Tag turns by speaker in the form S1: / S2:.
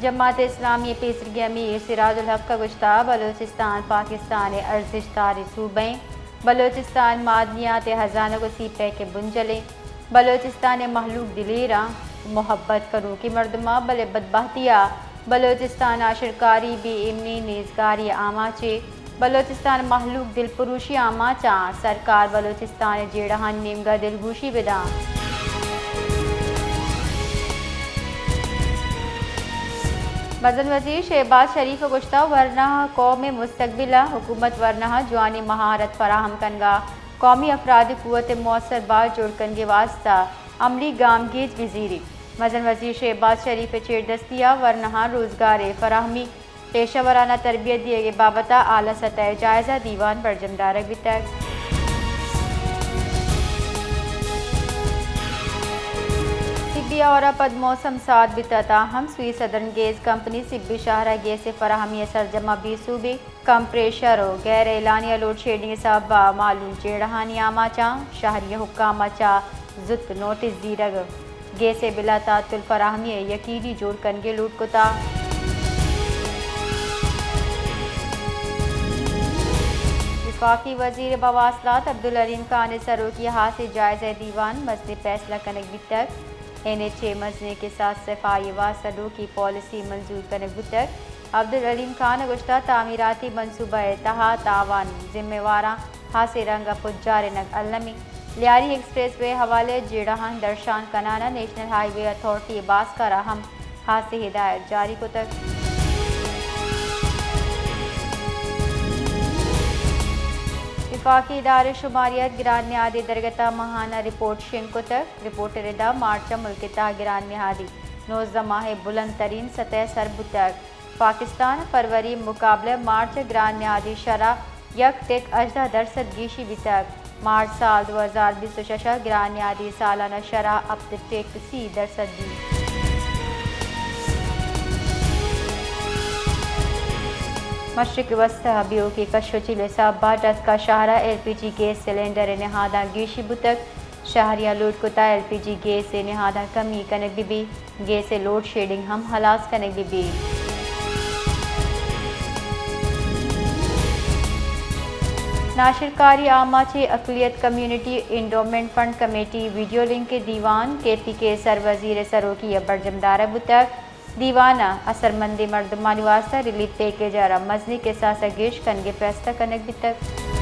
S1: जमात इस्लामी पेसरगी अमीर सिराजुल हक का गुश्ता बलूचिस्तान पाकिस्तान अर्जिश तारी सूबें बलूचिस्तान मादनियात हज़ानों को सीपे के बुंजले बलूचिस्तान महलूक दिलेरा मोहब्बत करूँ की मर्दमा बले बदबहतिया बलूचिस्तान आशिरकारी बे इमनी नेजगारी आमाचे बलूचिस्तान महलूक दिलपुरुषी आमाचा सरकार बलूचिस्तान जेड़हान नेमगा दिलगूशी विदा मज़न वज़ीर शहबाज शरीफ गुश्ता वरना कौम मुस्तकबिला हुकूमत वरना जवानी महारत फराहम कनगा कौमी अफराद कुव्वत मौसर बार जोड़ कनगे वास्ता अमली गामगेज वज़ीरी मज़न वज़ीर शहबाज शरीफ चेड़दस्तिया वरना रोज़गार फराहमी पेशा वराना तरबियत दिए बाबता आला सतह जायज़ा दीवान बरजमदारक वितक और पद मौसम साथ बिताता हम Sui Southern Gas Company Sibi शाहरा गेज से फराहमी सरजमा बी सूबे कम प्रेशर हो गैर एलानिया लोड शेडिंग साहब मालूम जेड़हानी आमाचा शहरी हुक्कामाचा जुत नोटिस दीरग गेज से बिला तातुल फराहमी यकीनी जोड़ कनगे लूट कुता वफाकी वजीर बवासलात अब्दुल अलीम खान सरो की हाथ से जायज़ दीवान मसले फैसला कनक भी तक NHA मजने के साथ सफाई व सडों की पॉलिसी मंजूर करने तक अब्दुल अलीम खान गुश्ता तामीराती मनसूबा तहा तावान जिम्मेवारा हासे रंग पुजार नग अलमी लियारी एक्सप्रेस वे हवाले जेड़हान दर्शान कनाना नेशनल हाईवे अथॉरिटी बास का राहम हासे हिदायत जारी को तक वफाकी इदारे शुमारियत गिरान निहादी दरगता महाना रिपोर्ट शिंको तक रिपोर्टर इदा मार्चा मुल्किता गिरान निहादी 19 माह बुलंद तरीन सतह सरब तक पाकिस्तान फरवरी मुकाबले मार्च गिरान निहादी शरह यक टेक 18% गीशी भी तक मार्च साल 2026 गिरान निहादी सालाना शरह अब टेक 30% दी मशरक वस्ता हबियों की कशोचिल साहबा डस का शाहरा LPG गैस सिलेंडर नहादा गीशी बुतक शहरिया लोड कुता LPG गैस से नहादा कमी कनक बीबी गैस से लोड शेडिंग हम हलास कनक बीबी नाशिरकारी आमाचे अकलियत community endowment fund committee video link के दीवान KP के सर वजीर सरो की बरजमदार बुतक दीवाना असरमंदी मर्दमानी वास्ता रिलीफ पैकेज आरा मजनी के साथ गेश कनगे फैसला कनक भी तक